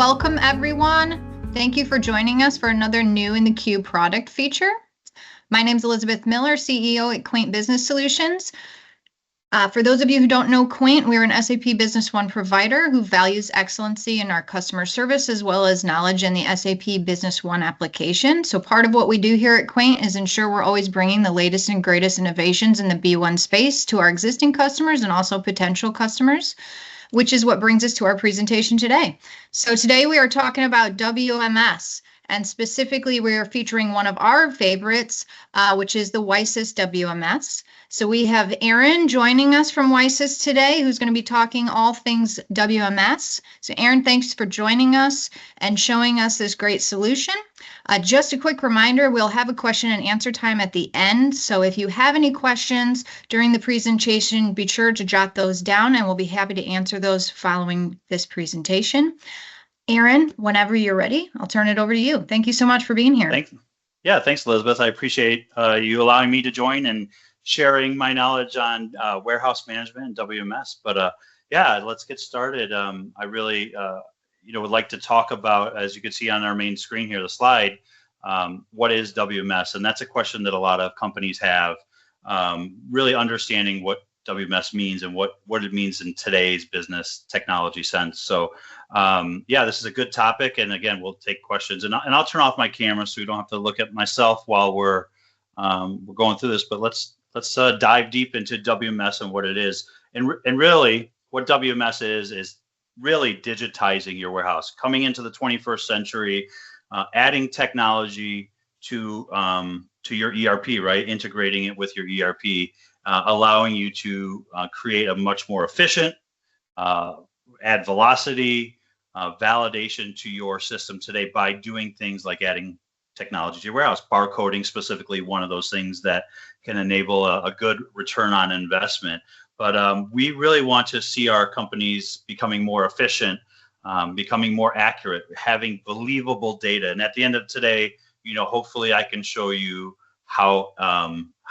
Welcome everyone. Thank you for joining us for another new in the queue product feature. My name is Elizabeth Miller, CEO at Quaint Business Solutions. For those of you who don't know Quaint, we're an SAP Business One provider who values excellency in our customer service as well as knowledge in the SAP Business One application. So part of what we do here at Quaint is ensure we're always bringing the latest and greatest innovations in the B1 space to our existing customers and also potential customers, which is what brings us to our presentation today. So today we are talking about WMS, and specifically we are featuring one of our favorites, which is the WiSys WMS. So we have Aaron joining us from WiSys today, who's going to be talking all things WMS. So Aaron, thanks for joining us and showing us this great solution. Just a quick reminder, we'll have a question and answer time at the end. So if you have any questions during the presentation, be sure to jot those down and we'll be happy to answer those following this presentation. Aaron, whenever you're ready, I'll turn it over to you. Thank you so much for being here. Thanks, Elizabeth. I appreciate you allowing me to join and sharing my knowledge on warehouse management and WMS. But let's get started. I really would like to talk about, as you can see on our main screen here, the slide, what is WMS? And that's a question that a lot of companies have, really understanding what WMS means and what it means in today's business technology sense. So this is a good topic, and again, we'll take questions, and I'll turn off my camera so we don't have to look at myself while we're going through this. But let's dive deep into WMS and what it is, and really what WMS is really digitizing your warehouse, coming into the 21st century, adding technology to your ERP, right? Integrating it with your ERP, allowing you to create a much more efficient, add velocity, validation to your system today by doing things like adding technology to your warehouse. Barcoding specifically, one of those things that can enable a good return on investment. But we really want to see our companies becoming more efficient, becoming more accurate, having believable data. And at the end of today, hopefully I can show you how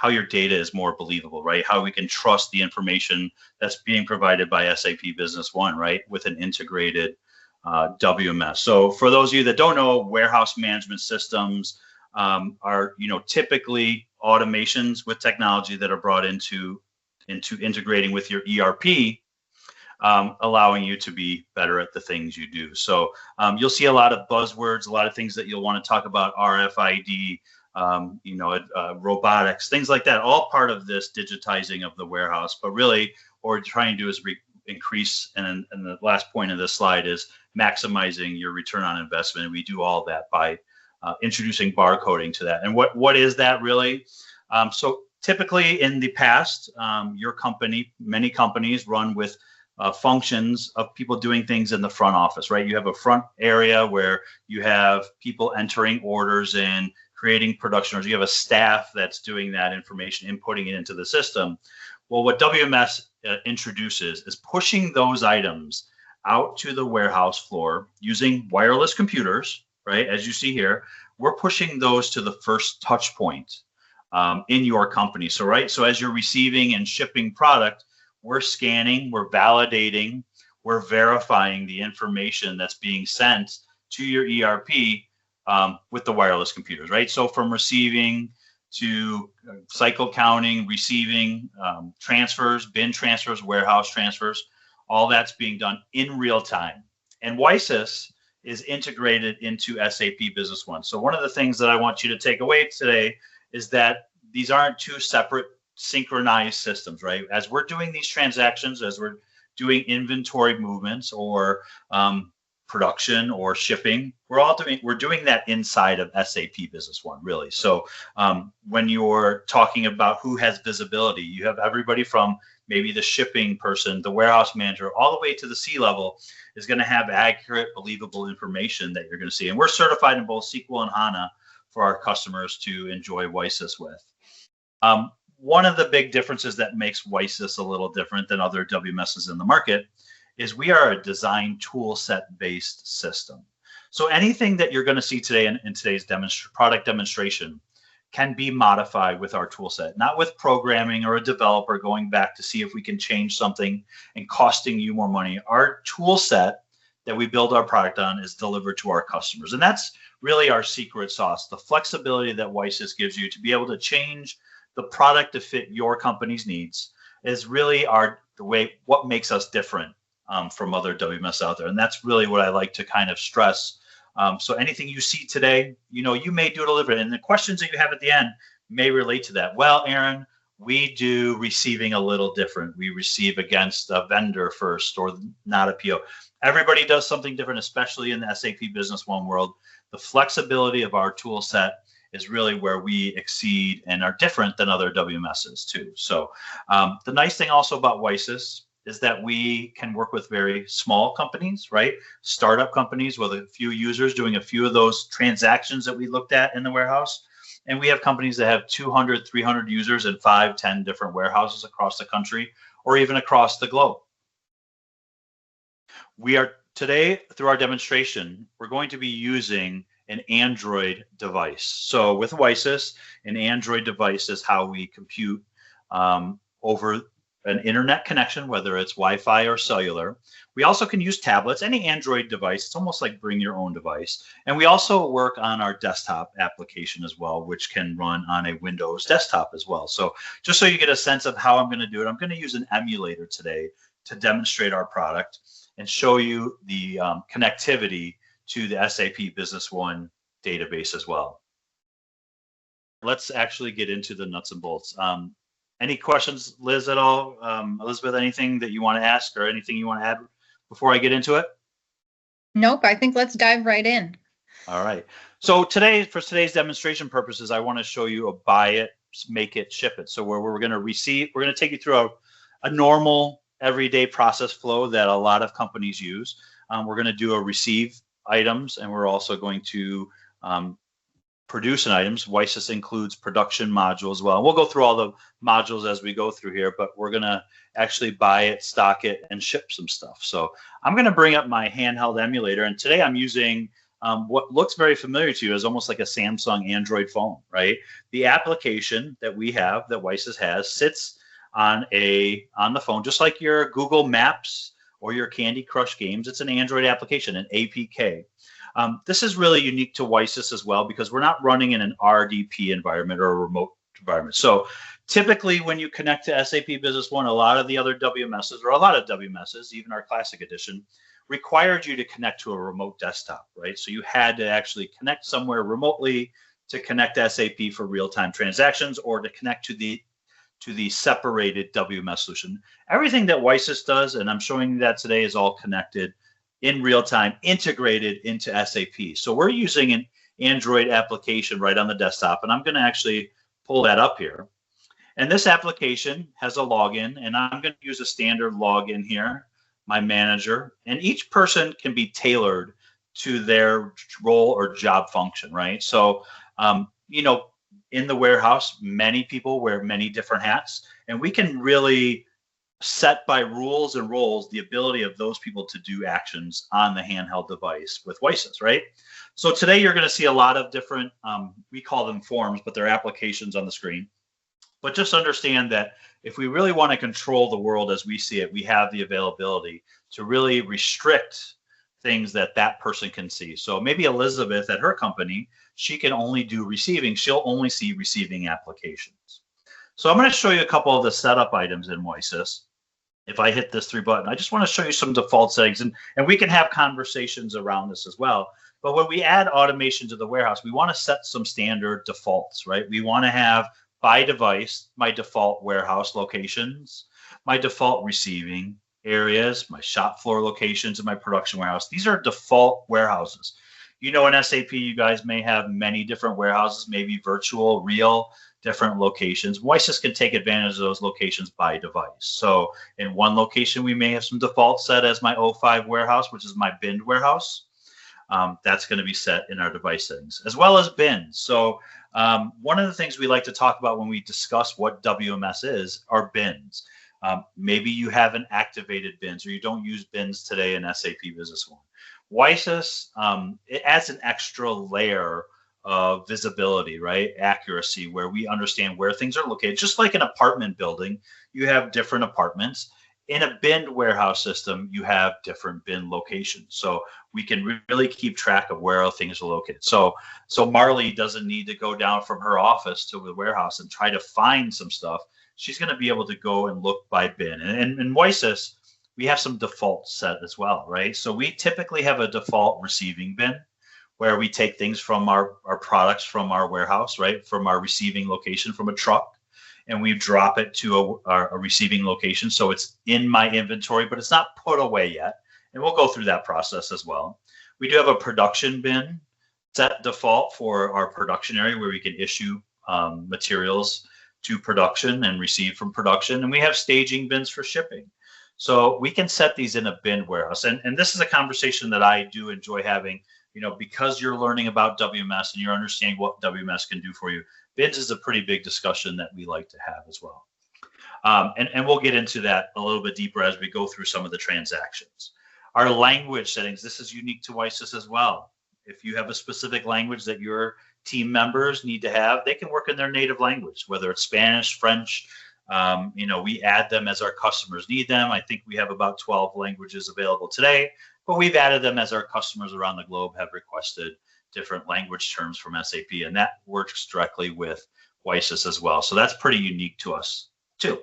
your data is more believable, right? How we can trust the information that's being provided by SAP Business One, right? With an integrated WMS. So for those of you that don't know, warehouse management systems are, typically automations with technology that are brought into integrating with your ERP, allowing you to be better at the things you do. So you'll see a lot of buzzwords, a lot of things that you'll want to talk about, RFID, robotics, things like that, all part of this digitizing of the warehouse. But really what we're trying to do is increase, and the last point of this slide is maximizing your return on investment. And we do all that by introducing barcoding to that. And what is that really? So typically in the past, many companies run with functions of people doing things in the front office, right? You have a front area where you have people entering orders in, creating production orders. You have a staff that's doing that information, inputting it into the system. Well, what WMS introduces is pushing those items out to the warehouse floor using wireless computers, right? As you see here, we're pushing those to the first touch point in your company. So as you're receiving and shipping product, we're scanning, we're validating, we're verifying the information that's being sent to your ERP with the wireless computers, right? So from receiving to cycle counting, receiving, transfers, bin transfers, warehouse transfers, all that's being done in real time. And WiSys is integrated into SAP Business One. So one of the things that I want you to take away today is that these aren't two separate synchronized systems, right? As we're doing these transactions, as we're doing inventory movements or production or shipping, we're doing that inside of SAP Business One, really. So when you're talking about who has visibility, you have everybody from maybe the shipping person, the warehouse manager, all the way to the C-level is going to have accurate, believable information that you're going to see. And we're certified in both SQL and HANA for our customers to enjoy WiSys with. One of the big differences that makes WiSys a little different than other WMSs in the market is we are a design tool set based system. So anything that you're going to see today in today's product demonstration can be modified with our tool set, not with programming or a developer going back to see if we can change something and costing you more money. Our tool set that we build our product on is delivered to our customers. And that's really our secret sauce, the flexibility that WiSys gives you to be able to change the product to fit your company's needs is really what makes us different from other WMS out there. And that's really what I like to kind of stress. So anything you see today, you may do it a little bit. And the questions that you have at the end may relate to that. Well, Aaron, we do receiving a little different. We receive against a vendor first or not a PO. Everybody does something different, especially in the SAP Business One world. The flexibility of our tool set is really where we exceed and are different than other WMSs too. So the nice thing also about WiSys is that we can work with very small companies, right? Startup companies with a few users doing a few of those transactions that we looked at in the warehouse. And we have companies that have 200, 300 users in 5, 10 different warehouses across the country or even across the globe. We are today, through our demonstration, we're going to be using an Android device. So with WiSys, an Android device is how we compute over an internet connection, whether it's Wi-Fi or cellular. We also can use tablets, any Android device. It's almost like bring your own device. And we also work on our desktop application as well, which can run on a Windows desktop as well. So just so you get a sense of how I'm going to do it, I'm going to use an emulator today to demonstrate our product and show you the connectivity to the SAP Business One database as well. Let's actually get into the nuts and bolts. Any questions, Liz, at all? Elizabeth, anything that you want to ask or anything you want to add before I get into it? Nope, I think let's dive right in. All right. So today, for today's demonstration purposes, I want to show you a buy it, make it, ship it. So where we're going to take you through a normal everyday process flow that a lot of companies use. We're going to do a receive items, and we're also going to produce an items. WiSys includes production module as well. We'll go through all the modules as we go through here, but we're going to actually buy it, stock it, and ship some stuff. So I'm going to bring up my handheld emulator, and today I'm using what looks very familiar to you as almost like a Samsung Android phone, right? The application that we have, that WiSys has, sits on the phone, just like your Google Maps or your Candy Crush games. It's an Android application, an APK. This is really unique to WiSys as well because we're not running in an RDP environment or a remote environment. So typically when you connect to SAP Business One, a lot of the other WMSs, or a lot of WMSs, even our Classic Edition, required you to connect to a remote desktop, right? So you had to actually connect somewhere remotely to connect to SAP for real-time transactions or to connect to the separated WMS solution. Everything that WiSys does, and I'm showing you that today, is all connected in real time, integrated into SAP. So we're using an Android application right on the desktop, and I'm going to actually pull that up here. And this application has a login, and I'm going to use a standard login here, my manager, and each person can be tailored to their role or job function, right? So, in the warehouse, many people wear many different hats, and we can really set by rules and roles the ability of those people to do actions on the handheld device with WiSys, right? So today you're going to see a lot of different, we call them forms, but they're applications on the screen. But just understand that if we really want to control the world as we see it, we have the availability to really restrict things that person can see. So maybe Elizabeth at her company, she can only do receiving. She'll only see receiving applications. So I'm going to show you a couple of the setup items in WiSys. If I hit this 3 button, I just want to show you some default settings, and we can have conversations around this as well. But when we add automation to the warehouse, we want to set some standard defaults, right? We want to have by device, my default warehouse locations, my default receiving areas, my shop floor locations, and my production warehouse. These are default warehouses. In SAP, you guys may have many different warehouses, maybe virtual, real, different locations. WiSys can take advantage of those locations by device. So in one location, we may have some default set as my O5 warehouse, which is my binned warehouse. That's going to be set in our device settings, as well as bins. So one of the things we like to talk about when we discuss what WMS is are bins. Maybe you haven't activated bins or you don't use bins today in SAP Business One. WiSys, it adds an extra layer of visibility, right? Accuracy, where we understand where things are located. Just like an apartment building, you have different apartments. In a bin warehouse system, you have different bin locations. So we can really keep track of where things are located. So Marley doesn't need to go down from her office to the warehouse and try to find some stuff. She's going to be able to go and look by bin. And in WiSys, we have some defaults set as well, right? So we typically have a default receiving bin where we take things from our products from our warehouse, right? From our receiving location from a truck, and we drop it to a receiving location. So it's in my inventory, but it's not put away yet. And we'll go through that process as well. We do have a production bin set default for our production area where we can issue materials to production and receive from production. And we have staging bins for shipping. So we can set these in a bin warehouse. And this is a conversation that I do enjoy having, because you're learning about WMS and you're understanding what WMS can do for you. Bins is a pretty big discussion that we like to have as well. And we'll get into that a little bit deeper as we go through some of the transactions. Our language settings, this is unique to WiSys as well. If you have a specific language that your team members need to have, they can work in their native language, whether it's Spanish, French. We add them as our customers need them. I think we have about 12 languages available today, but we've added them as our customers around the globe have requested different language terms from SAP, and that works directly with WiSys as well. So that's pretty unique to us too.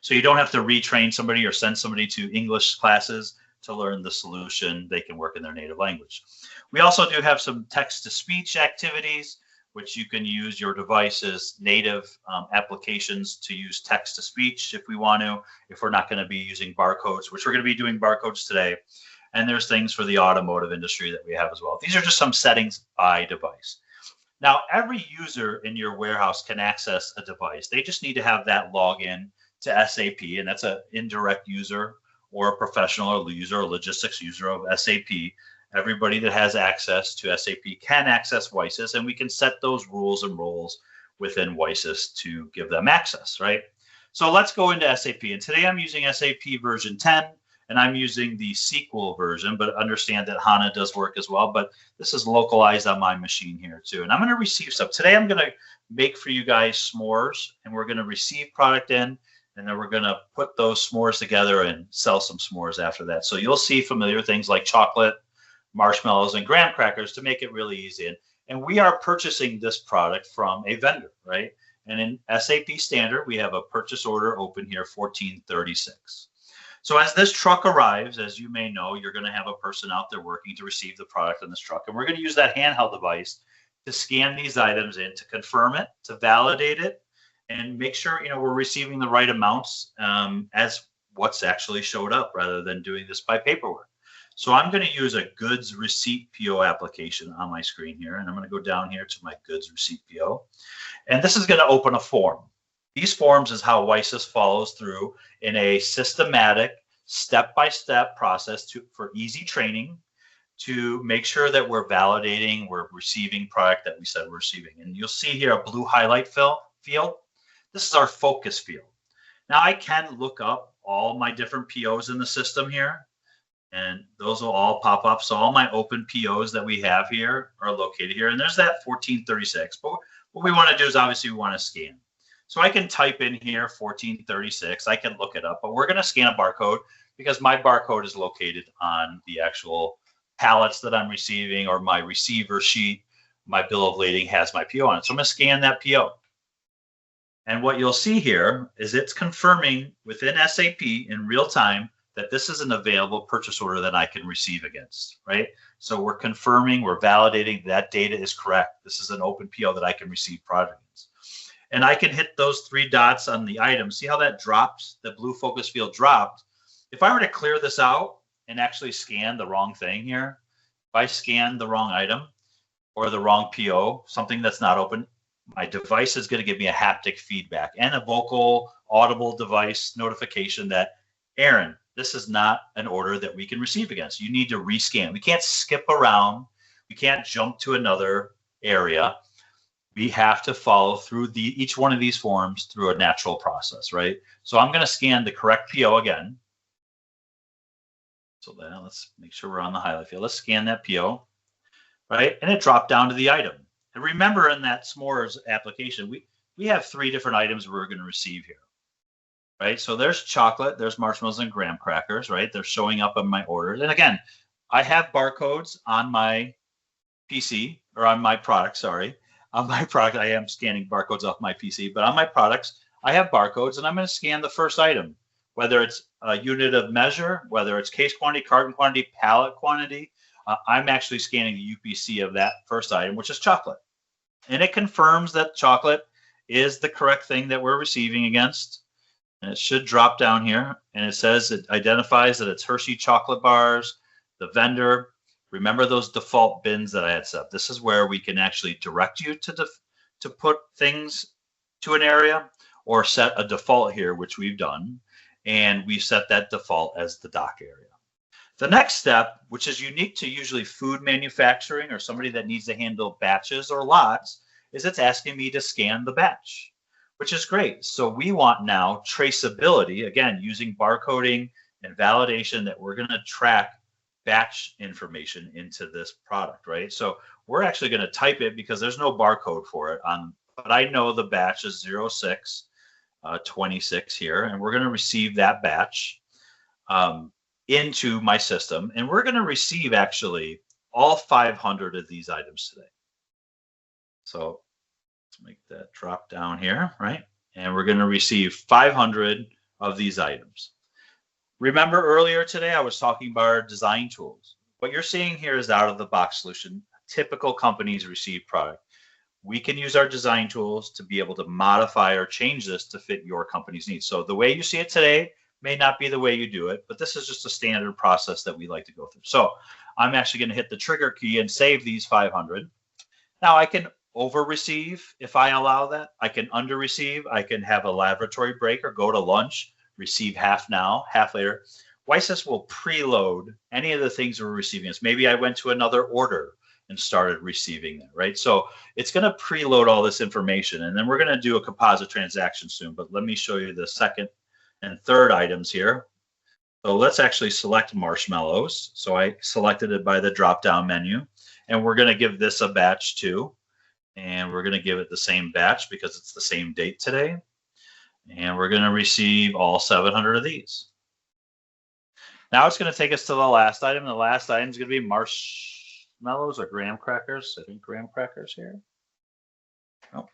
So you don't have to retrain somebody or send somebody to English classes to learn the solution. They can work in their native language. We also do have some text-to-speech activities, which you can use your device's native applications to use text-to-speech if we want to, if we're not going to be using barcodes, which we're going to be doing barcodes today. And there's things for the automotive industry that we have as well. These are just some settings by device. Now, every user in your warehouse can access a device. They just need to have that login to SAP, and that's an indirect user or a professional or user or logistics user of SAP. Everybody that has access to SAP can access WiSys, and we can set those rules and roles within WiSys to give them access, right? So let's go into SAP. And today I'm using SAP version 10, and I'm using the SQL version, but understand that HANA does work as well. But this is localized on my machine here too. And I'm going to receive stuff. Today I'm going to make for you guys s'mores, and we're going to receive product in, and then we're going to put those s'mores together and sell some s'mores after that. So you'll see familiar things like chocolate, marshmallows, and graham crackers to make it really easy. And we are purchasing this product from a vendor, right? And in SAP standard, we have a purchase order open here, 1436. So as this truck arrives, as you may know, you're going to have a person out there working to receive the product in this truck. And we're going to use that handheld device to scan these items in, to confirm it, to validate it, and make sure we're receiving the right amounts as what's actually showed up, rather than doing this by paperwork. So I'm going to use a goods receipt PO application on my screen here, and I'm going to go down here to my goods receipt PO, and this is going to open a form. These forms is how WiSys follows through in a systematic, step-by-step process for easy training to make sure that we're validating, we're receiving product that we said we're receiving. And you'll see here a blue highlight field. This is our focus field. Now I can look up all my different POs in the system here, and those will all pop up. So all my open POs that we have here are located here. And there's that 1436. But what we want to do is obviously we want to scan. So I can type in here 1436. I can look it up, but we're going to scan a barcode because my barcode is located on the actual pallets that I'm receiving, or my receiver sheet. My bill of lading has my PO on it. So I'm going to scan that PO. And what you'll see here is it's confirming within SAP in real time that this is an available purchase order that I can receive against, right? So we're confirming, we're validating that data is correct. This is an open PO that I can receive product against. And I can hit those three dots on the item. See how that drops? The blue focus field dropped. If I were to clear this out and actually scan the wrong thing here, if I scan the wrong item or the wrong PO, something that's not open, my device is going to give me a haptic feedback and a vocal audible device notification that, Aaron, this is not an order that we can receive against. You need to rescan. We can't skip around. We can't jump to another area. We have to follow through each one of these forms through a natural process, right? So I'm going to scan the correct PO again. So then let's make sure we're on the highlight field. Let's scan that PO, right? And it dropped down to the item. And remember, in that s'mores application, we have three different items we're going to receive here. right? So there's chocolate, there's marshmallows and graham crackers, right? They're showing up on my orders. And again, I have barcodes on my PC or on my product, sorry. On my product, I am scanning barcodes off my PC, but on my products, I have barcodes and I'm going to scan the first item, whether it's a unit of measure, whether it's case quantity, carton quantity, pallet quantity. I'm actually scanning the UPC of that first item, which is chocolate. And it confirms that chocolate is the correct thing that we're receiving against. And it should drop down here. And it says it identifies that it's Hershey chocolate bars, the vendor. Remember those default bins that I had set up. This is where we can actually direct you to put things to an area or set a default here, which we've done. And we set that default as the dock area. The next step, which is unique to usually food manufacturing or somebody that needs to handle batches or lots, is it's asking me to scan the batch, which is great. So we want now traceability, again, using barcoding and validation that we're going to track batch information into this product, right? So we're actually going to type it because there's no barcode for it on, but I know the batch is 0626 here, and we're going to receive that batch into my system, and we're going to receive actually all 500 of these items today. So let's make that drop down here, right? And we're going to receive 500 of these items. Remember earlier today, I was talking about our design tools. What you're seeing here is out of the box solution. Typical companies receive product. We can use our design tools to be able to modify or change this to fit your company's needs. So the way you see it today may not be the way you do it, but this is just a standard process that we like to go through. So I'm actually going to hit the trigger key and save these 500. Now I can over receive if I allow that. I can under receive. I can have a laboratory break or go to lunch, receive half now, half later. WiSys will preload any of the things we're receiving. Maybe I went to another order and started receiving that, right? So it's going to preload all this information, and then we're going to do a composite transaction soon, but let me show you the second and third items here. So let's actually select marshmallows. So I selected it by the drop-down menu, and we're going to give this a batch too. And we're going to give it the same batch because it's the same date today. And we're going to receive all 700 of these. Now it's going to take us to the last item. The last item is going to be marshmallows or graham crackers. I think graham crackers here. Oh.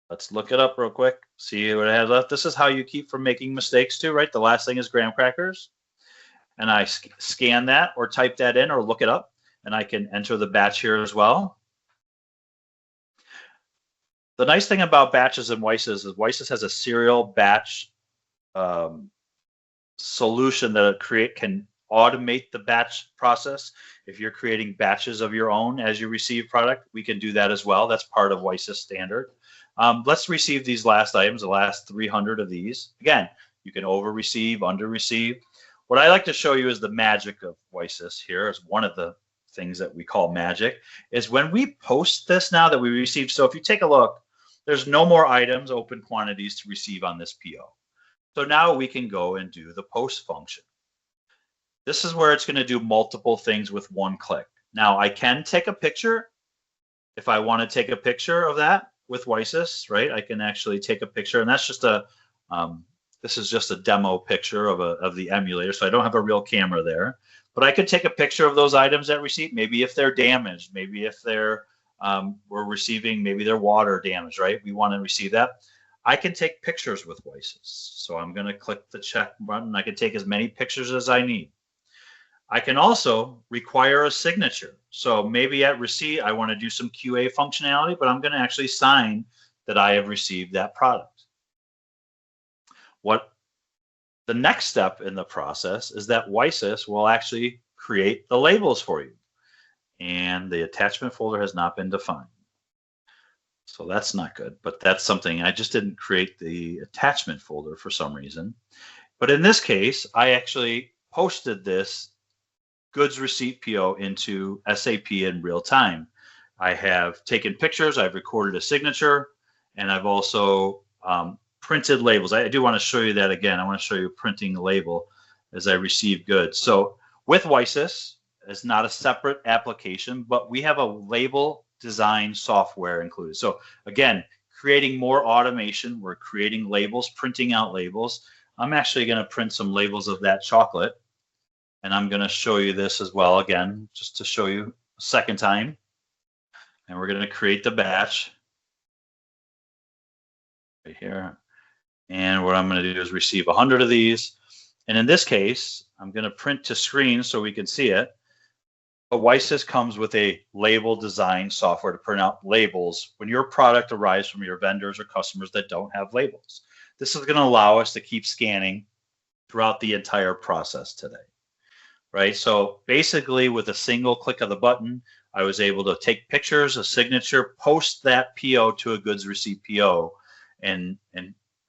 Let's look it up real quick, see what it has left. This is how you keep from making mistakes too, right? The last thing is graham crackers. And I scan that or type that in or look it up. And I can enter the batch here as well. The nice thing about batches in WiSys is WiSys has a serial batch solution that can automate the batch process. If you're creating batches of your own as you receive product, we can do that as well. That's part of WiSys standard. Let's receive these last items, the last 300 of these. Again, you can over receive, under receive. What I like to show you is the magic of WiSys here is one of the things that we call magic is when we post this now that we received. So if you take a look, there's no more items, open quantities to receive on this PO. So now we can go and do the post function. This is where it's going to do multiple things with one click. Now I can take a picture if I want to take a picture of that with WiSys, right? I can actually take a picture, and that's just a this is just a demo picture of the emulator, so I don't have a real camera there. But I could take a picture of those items at receipt, maybe if they're damaged, maybe if they're we're receiving, maybe they're water damaged, right? We want to receive that. I can take pictures with WiSys. So I'm going to click the check button. I can take as many pictures as I need. I can also require a signature. So maybe at receipt, I want to do some QA functionality, but I'm going to actually sign that I have received that product. What the next step in the process is that WiSys will actually create the labels for you. And the attachment folder has not been defined. So that's not good, but that's something. I just didn't create the attachment folder for some reason. But in this case, I actually posted this goods receipt PO into SAP in real time. I have taken pictures, I've recorded a signature, and I've also printed labels. I do want to show you that again. I want to show you printing the label as I receive goods. So with WiSys, it's not a separate application, but we have a label design software included. So again, creating more automation. We're creating labels, printing out labels. I'm actually going to print some labels of that chocolate. And I'm going to show you this as well again, just to show you a second time. And we're going to create the batch right here. And what I'm going to do is receive 100 of these. And in this case, I'm going to print to screen so we can see it. But WiSys comes with a label design software to print out labels when your product arrives from your vendors or customers that don't have labels. This is going to allow us to keep scanning throughout the entire process today, right? So basically with a single click of the button, I was able to take pictures, a signature, post that PO to a goods receipt PO, and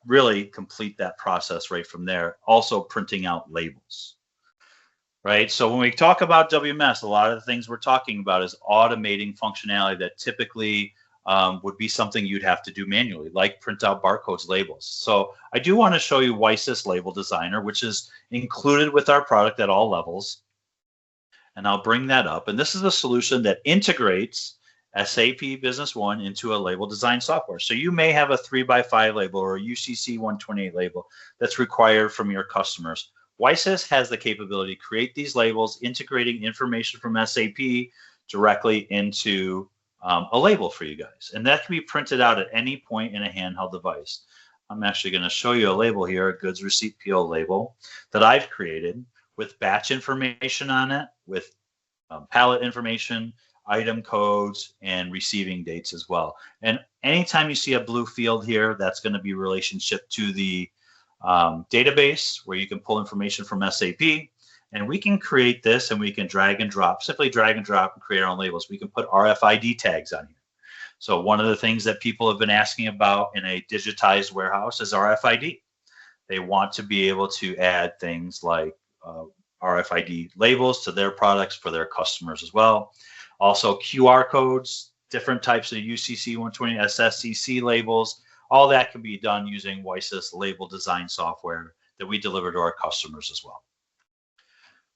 really complete that process right from there. Also printing out labels. Right. So when we talk about WMS, a lot of the things we're talking about is automating functionality that typically would be something you'd have to do manually, like print out barcodes, labels. So I do want to show you WiSys Label Designer, which is included with our product at all levels. And I'll bring that up. And this is a solution that integrates SAP Business One into a label design software. So you may have a 3x5 label or a UCC 128 label that's required from your customers. WiSys has the capability to create these labels, integrating information from SAP directly into a label for you guys. And that can be printed out at any point in a handheld device. I'm actually going to show you a label here, a goods receipt PO label that I've created with batch information on it, with pallet information, item codes, and receiving dates as well. And anytime you see a blue field here, that's going to be relationship to the database where you can pull information from SAP, and we can create this and we can drag and drop, simply drag and drop and create our own labels. We can put RFID tags on here. So one of the things that people have been asking about in a digitized warehouse is RFID. They want to be able to add things like RFID labels to their products for their customers as well. Also QR codes, different types of UCC 120, SSCC labels. All that can be done using WiSys label design software that we deliver to our customers as well.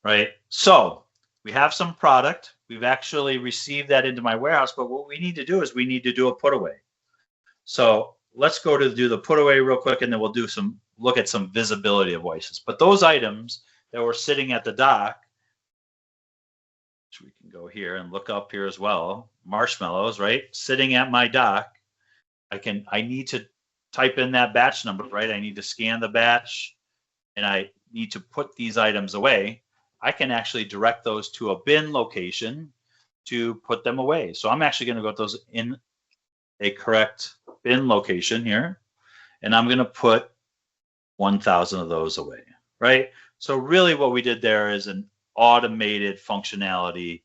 Right? So we have some product. We've actually received that into my warehouse, but what we need to do is we need to do a put away. So let's go to do the put away real quick, and then we'll do some look at some visibility of WiSys. But those items that were sitting at the dock, which we can go here and look up here as well, marshmallows, right? Sitting at my dock. I need to type in that batch number, right? I need to scan the batch and I need to put these items away. I can actually direct those to a bin location to put them away. So I'm actually going to go those in a correct bin location here, and I'm going to put 1,000 of those away, right? So really what we did there is an automated functionality.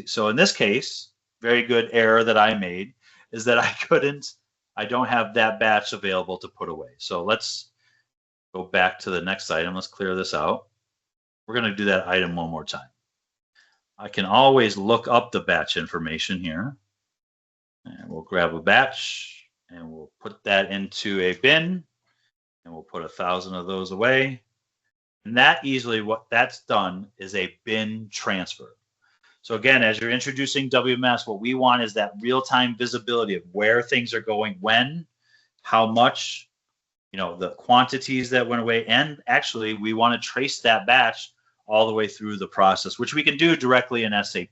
So in this case, very good error that I made is that I don't have that batch available to put away. So let's go back to the next item. Let's clear this out. We're going to do that item one more time. I can always look up the batch information here. And we'll grab a batch and we'll put that into a bin and we'll put 1,000 of those away. And that easily, what that's done is a bin transfer. So again, as you're introducing WMS, what we want is that real-time visibility of where things are going, when, how much, the quantities that went away. And actually, we want to trace that batch all the way through the process, which we can do directly in SAP.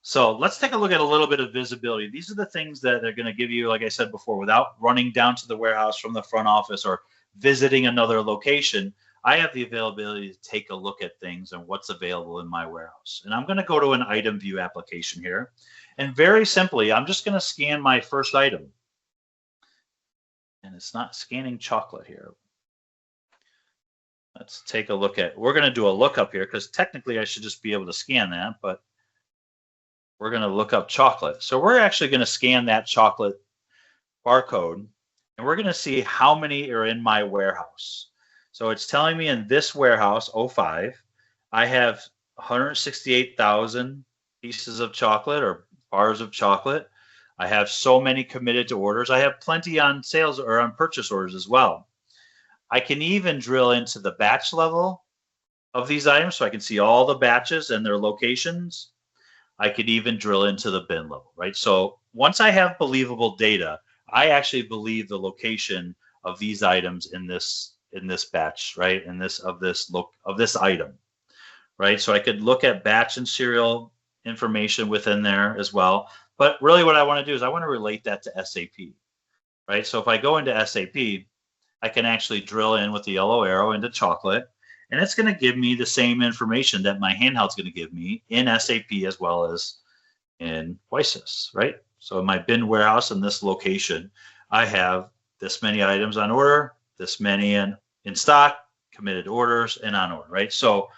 So let's take a look at a little bit of visibility. These are the things that they're going to give you, like I said before, without running down to the warehouse from the front office or visiting another location. I have the availability to take a look at things and what's available in my warehouse. And I'm going to go to an item view application here. And very simply, I'm just going to scan my first item. And it's not scanning chocolate here. Let's take a look at, we're going to do a lookup here because technically I should just be able to scan that, but we're going to look up chocolate. So we're actually going to scan that chocolate barcode and we're going to see how many are in my warehouse. So it's telling me in this warehouse, 05, I have 168,000 pieces of chocolate or bars of chocolate. I have so many committed to orders. I have plenty on sales or on purchase orders as well. I can even drill into the batch level of these items so I can see all the batches and their locations. I could even drill into the bin level, right? So once I have believable data, I actually believe the location of these items in this batch, right? In this of this item, right? So I could look at batch and serial information within there as well. But really what I want to do is I want to relate that to SAP, right? So if I go into SAP, I can actually drill in with the yellow arrow into chocolate, and it's going to give me the same information that my handheld's going to give me in SAP as well as in WiSys, right? So in my bin warehouse in this location, I have this many items on order, this many in stock, committed orders, and on order, right? So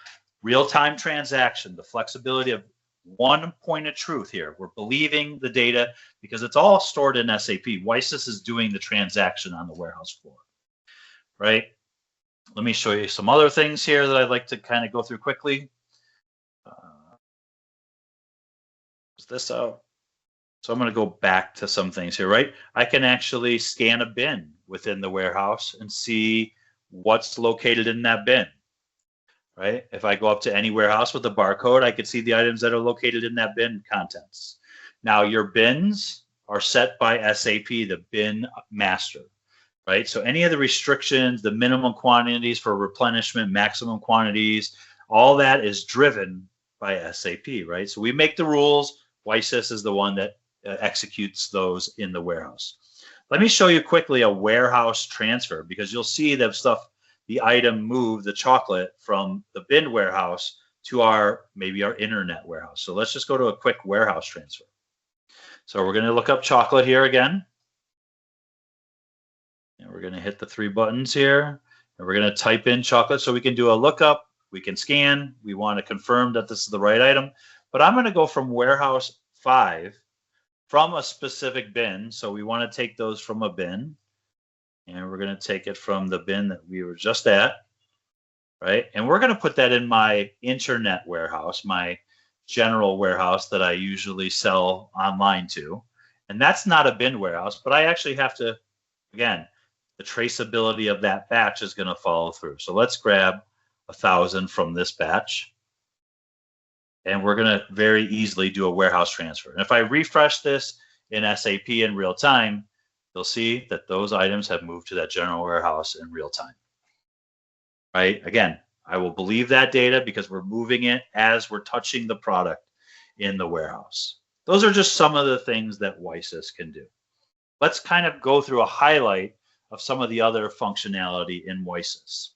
real-time transaction, the flexibility of one point of truth here. We're believing the data because it's all stored in SAP. WiSys is doing the transaction on the warehouse floor, right? Let me show you some other things here that I'd like to kind of go through quickly. Is this out? So I'm going to go back to some things here, right? I can actually scan a bin within the warehouse and see what's located in that bin, right? If I go up to any warehouse with a barcode, I can see the items that are located in that bin contents. Now your bins are set by SAP, the bin master, right? So any of the restrictions, the minimum quantities for replenishment, maximum quantities, all that is driven by SAP, right? So we make the rules. WiSys is the one that executes those in the warehouse. Let me show you quickly a warehouse transfer, because you'll see that the item moved, the chocolate, from the bin warehouse to maybe our internet warehouse. So let's just go to a quick warehouse transfer. So we're going to look up chocolate here again. And we're going to hit the 3 buttons here. And we're going to type in chocolate so we can do a lookup. We can scan. We want to confirm that this is the right item. But I'm going to go from warehouse 5 from a specific bin. So we want to take those from a bin. And we're going to take it from the bin that we were just at, right? And we're going to put that in my internet warehouse, my general warehouse that I usually sell online to. And that's not a bin warehouse, but I actually have to, again, the traceability of that batch is going to follow through. So let's grab 1,000 from this batch. And we're going to very easily do a warehouse transfer. And if I refresh this in SAP in real time, you'll see that those items have moved to that general warehouse in real time, right? Again, I will believe that data because we're moving it as we're touching the product in the warehouse. Those are just some of the things that WiSys can do. Let's kind of go through a highlight of some of the other functionality in WiSys.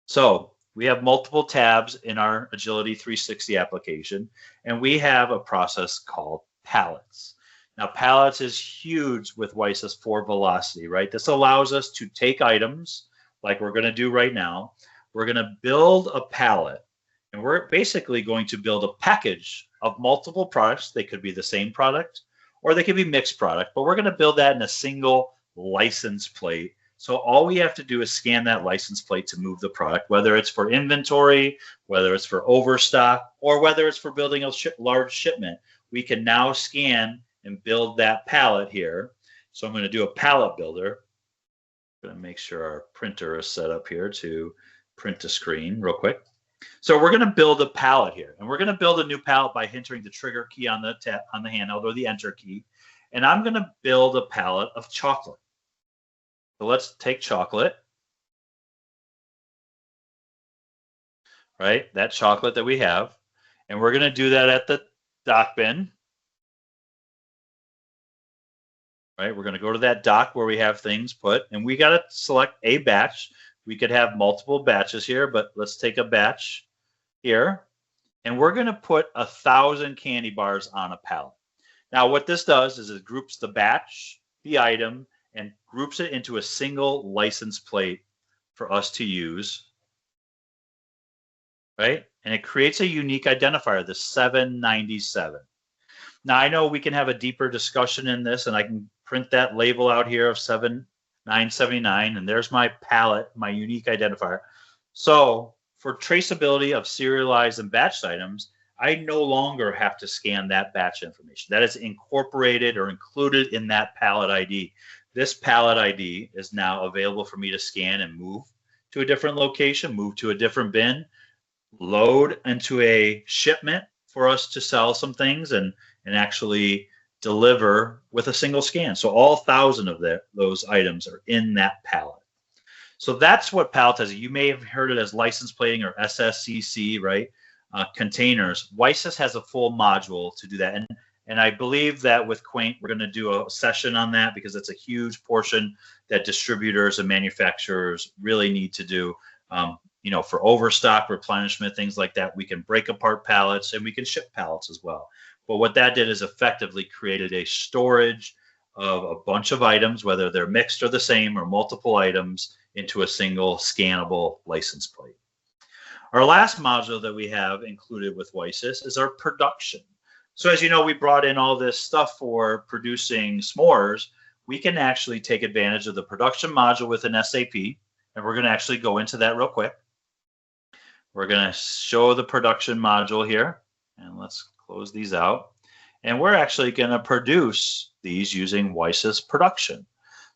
So we have multiple tabs in our Agility 360 application, and we have a process called pallets. Now, pallets is huge with WiSys for velocity, right? This allows us to take items like we're going to do right now. We're going to build a pallet, and we're basically going to build a package of multiple products. They could be the same product, or they could be mixed product, but we're going to build that in a single license plate. So all we have to do is scan that license plate to move the product, whether it's for inventory, whether it's for overstock, or whether it's for building a large shipment. We can now scan and build that pallet here. So I'm going to do a pallet builder. I'm going to make sure our printer is set up here to print a screen real quick. So we're going to build a pallet here, and we're going to build a new pallet by entering the trigger key on the handheld or the enter key. And I'm going to build a pallet of chocolate. So let's take chocolate, right? That chocolate that we have, and we're going to do that at the dock bin, right? We're going to go to that dock where we have things put, and we got to select a batch. We could have multiple batches here, but let's take a batch here, and we're going to put 1,000 candy bars on a pallet. Now, what this does is it groups the batch, the item, and groups it into a single license plate for us to use, right? And it creates a unique identifier, the 797. Now, I know we can have a deeper discussion in this, and I can print that label out here of 7979, and there's my pallet, my unique identifier. So for traceability of serialized and batched items, I no longer have to scan that batch information. That is incorporated or included in that pallet ID. This pallet ID is now available for me to scan and move to a different location, move to a different bin, load into a shipment for us to sell some things and actually deliver with a single scan. So all 1,000 of those items are in that pallet. So that's what palletizing. You may have heard it as license plating or SSCC, right? Containers. WiSys has a full module to do that. And I believe that with Quaint, we're going to do a session on that because it's a huge portion that distributors and manufacturers really need to do. For overstock, replenishment, things like that, we can break apart pallets and we can ship pallets as well. But what that did is effectively created a storage of a bunch of items, whether they're mixed or the same or multiple items, into a single scannable license plate. Our last module that we have included with WiSys is our production. So as you know, we brought in all this stuff for producing s'mores. We can actually take advantage of the production module within SAP, and we're going to actually go into that real quick. We're going to show the production module here, and let's close these out. And we're actually going to produce these using WiSys production.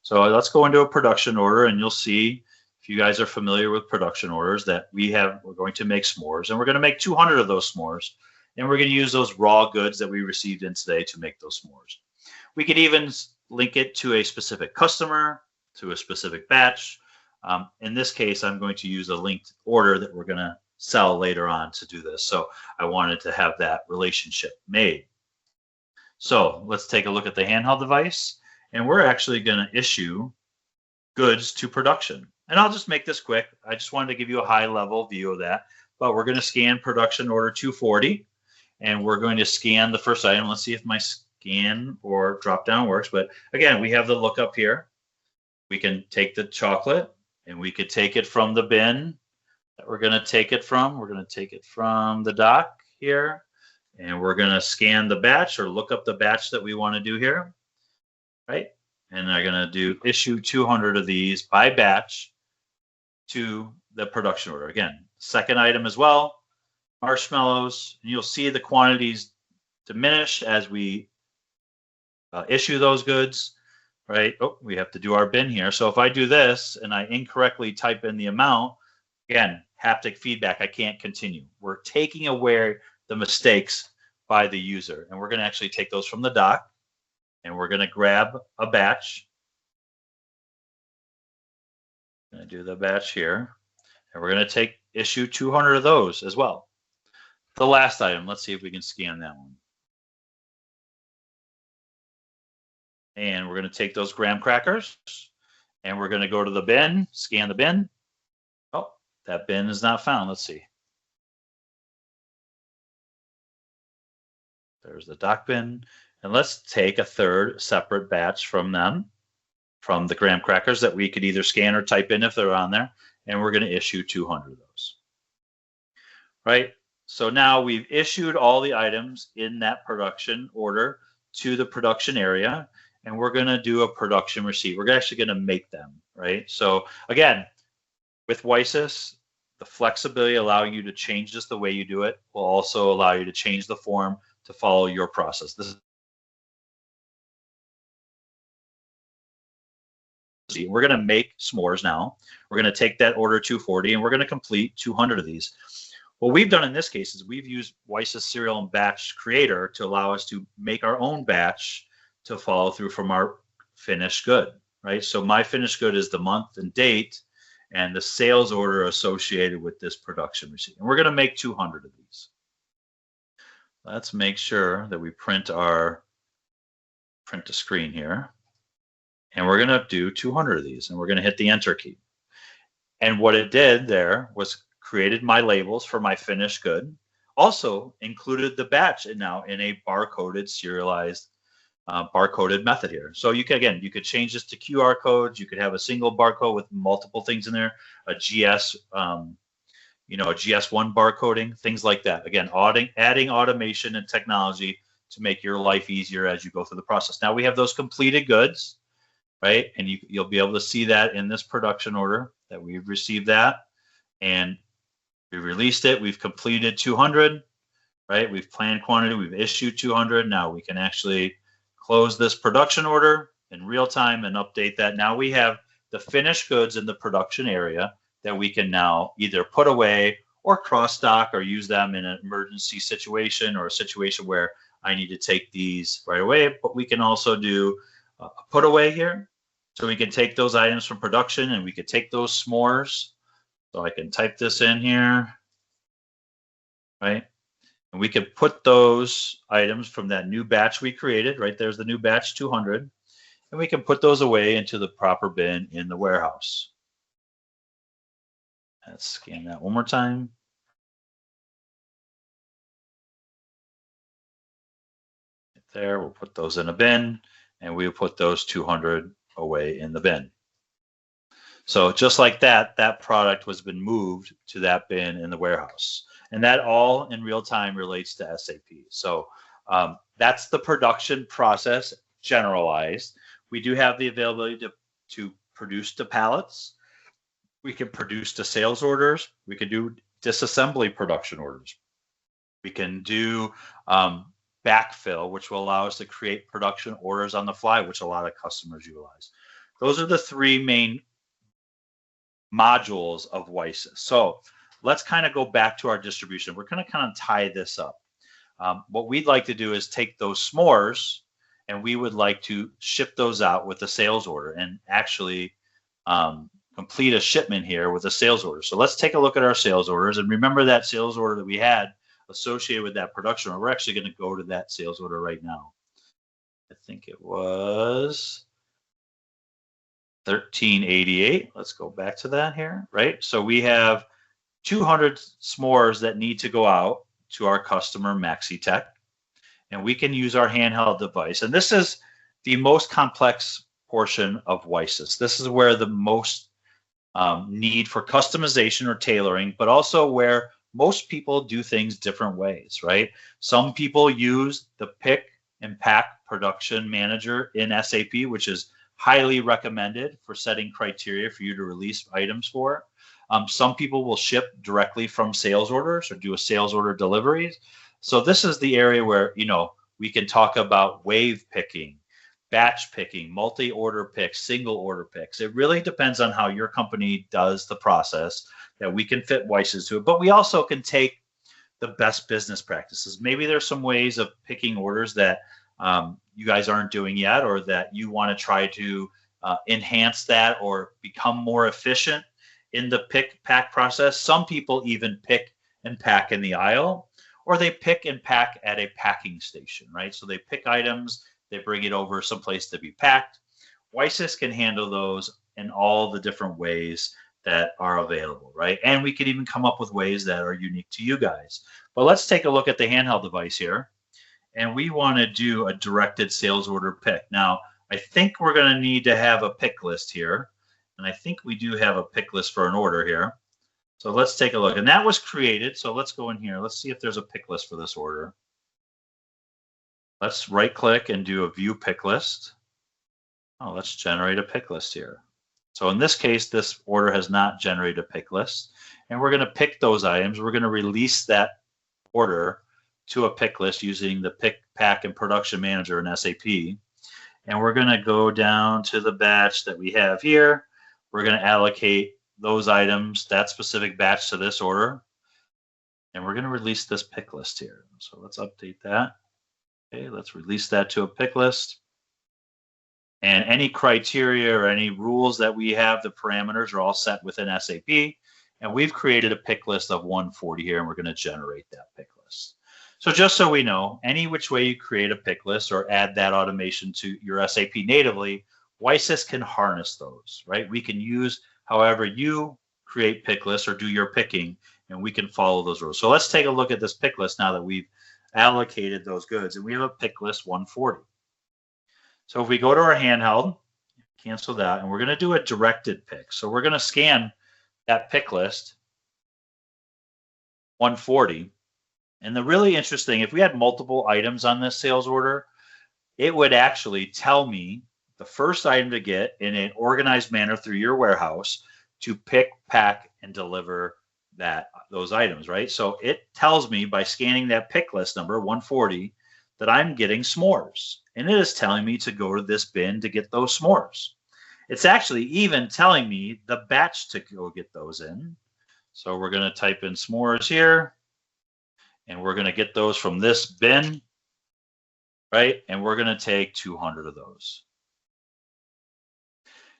So let's go into a production order, and you'll see, if you guys are familiar with production orders, that we're going to make s'mores, and we're going to make 200 of those s'mores, and we're going to use those raw goods that we received in today to make those s'mores. We could even link it to a specific customer, to a specific batch. In this case, I'm going to use a linked order that we're going to sell later on to do this. So I wanted to have that relationship made. So let's take a look at the handheld device, and we're actually going to issue goods to production. And I'll just make this quick. I just wanted to give you a high level view of that, but we're going to scan production order 240, and we're going to scan the first item. Let's see if my scan or drop down works. But again, we have the lookup here. We can take the chocolate, and we could take it from the bin that we're going to take it from. We're going to take it from the dock here, and we're going to scan the batch or look up the batch that we want to do here, right? And I'm going to do issue 200 of these by batch to the production order. Again, second item as well, marshmallows, and you'll see the quantities diminish as we issue those goods, right? Oh, we have to do our bin here. So if I do this and I incorrectly type in the amount, again, haptic feedback, I can't continue. We're taking away the mistakes by the user, and we're going to actually take those from the dock, and we're going to grab a batch. I'm going to do the batch here, and we're going to take issue 200 of those as well. The last item, let's see if we can scan that one. And we're going to take those graham crackers, and we're going to go to the bin, scan the bin. Oh, that bin is not found. Let's see. There's the dock bin. And let's take a third separate batch from them, from the graham crackers that we could either scan or type in if they're on there. And we're going to issue 200 of those. Right? So now we've issued all the items in that production order to the production area, and we're going to do a production receipt. We're actually going to make them, right? So again, with WiSys, the flexibility allowing you to change just the way you do it will also allow you to change the form to follow your process. We're going to make s'mores now. We're going to take that order 240, and we're going to complete 200 of these. What we've done in this case is we've used WiSys Serial and Batch Creator to allow us to make our own batch to follow through from our finished good, right? So my finished good is the month and date and the sales order associated with this production receipt. And we're going to make 200 of these. Let's make sure that we print the screen here. And we're going to do 200 of these, and we're going to hit the enter key. And what it did there was created my labels for my finished good, also included the batch and now in a barcoded, serialized, barcoded method here. So you could change this to QR codes. You could have a single barcode with multiple things in there, a GS, a GS1 barcoding, things like that. Again, adding automation and technology to make your life easier as you go through the process. Now we have those completed goods, right? And you'll be able to see that in this production order that we've received that, and we released it. We've completed 200, right? We've planned quantity. We've issued 200. Now we can actually close this production order in real time and update that. Now we have the finished goods in the production area that we can now either put away or cross stock or use them in an emergency situation or a situation where I need to take these right away, but we can also do a put away here. So we can take those items from production and we could take those s'mores. So I can type this in here, right? And we could put those items from that new batch we created, right? There's the new batch 200. And we can put those away into the proper bin in the warehouse. Let's scan that one more time. There, we'll put those in a bin, and we'll put those 200 away in the bin. So just like that, that product was been moved to that bin in the warehouse. And that all in real time relates to SAP. So that's the production process generalized. We do have the availability to produce to pallets. We can produce to sales orders. We can do disassembly production orders. We can do backfill, which will allow us to create production orders on the fly, which a lot of customers utilize. Those are the three main modules of WiSys. So let's kind of go back to our distribution. We're going to kind of tie this up. What we'd like to do is take those s'mores and we would like to ship those out with a sales order and actually complete a shipment here with a sales order. So let's take a look at our sales orders and remember that sales order that we had associated with that production order. We're actually going to go to that sales order right now. I think it was 1388. Let's go back to that here, right? So we have 200 s'mores that need to go out to our customer MaxiTech, and we can use our handheld device. And this is the most complex portion of WiSys. This is where the most need for customization or tailoring, but also where most people do things different ways, right? Some people use the pick and pack production manager in SAP, which is highly recommended for setting criteria for you to release items for. Some people will ship directly from sales orders or do a sales order deliveries. So this is the area where, you know, we can talk about wave picking, batch picking, multi-order picks, single order picks. It really depends on how your company does the process that we can fit WiSys to it. But we also can take the best business practices. Maybe there's some ways of picking orders that you guys aren't doing yet, or that you want to try to enhance that or become more efficient in the pick pack process. Some people even pick and pack in the aisle, or they pick and pack at a packing station, right? So they pick items, they bring it over someplace to be packed. WiSys can handle those in all the different ways that are available, right? And we can even come up with ways that are unique to you guys. But let's take a look at the handheld device here. And we want to do a directed sales order pick. Now, I think we're going to need to have a pick list here. And I think we do have a pick list for an order here. So let's take a look. And that was created. So let's go in here. Let's see if there's a pick list for this order. Let's right click and do a view pick list. Oh, let's generate a pick list here. So in this case, this order has not generated a pick list. And we're going to pick those items. We're going to release that order to a pick list using the pick, pack, and production manager in SAP. And we're going to go down to the batch that we have here. We're going to allocate those items, that specific batch, to this order. And we're going to release this pick list here. So let's update that. Okay, let's release that to a pick list. And any criteria or any rules that we have, the parameters are all set within SAP. And we've created a pick list of 140 here, and we're going to generate that pick list. So just so we know, any which way you create a pick list or add that automation to your SAP natively, WiSys can harness those, right? We can use however you create pick lists or do your picking, and we can follow those rules. So let's take a look at this pick list now that we've allocated those goods, and we have a pick list 140. So if we go to our handheld, cancel that, and we're going to do a directed pick. So we're going to scan that pick list 140. And the really interesting, if we had multiple items on this sales order, it would actually tell me the first item to get in an organized manner through your warehouse to pick, pack, and deliver those items, right? So it tells me by scanning that pick list number 140 that I'm getting s'mores. And it is telling me to go to this bin to get those s'mores. It's actually even telling me the batch to go get those in. So we're going to type in s'mores here, and we're going to get those from this bin. right? And we're going to take 200 of those.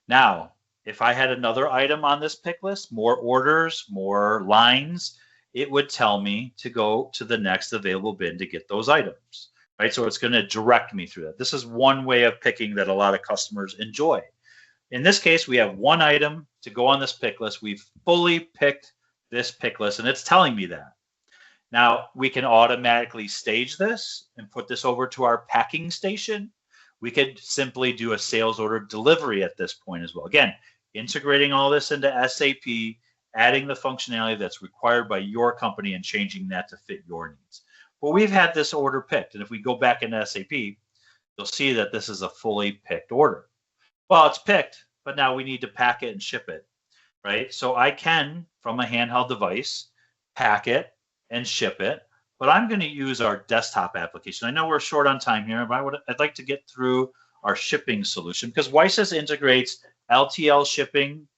Now, if I had another item on this pick list, more orders, more lines, it would tell me to go to the next available bin to get those items, right? So it's going to direct me through that. This is one way of picking that a lot of customers enjoy. In this case, we have one item to go on this pick list. We've fully picked this pick list, and it's telling me that. Now, we can automatically stage this and put this over to our packing station. We could simply do a sales order delivery at this point as well. Again, integrating all this into SAP, adding the functionality that's required by your company and changing that to fit your needs. But we've had this order picked, and if we go back into SAP, you'll see that this is a fully picked order. Well, it's picked, but now we need to pack it and ship it, right? So I can, from a handheld device, pack it and ship it, but I'm going to use our desktop application. I know we're short on time here, but I'd like to get through our shipping solution because WiSys integrates LTL shipping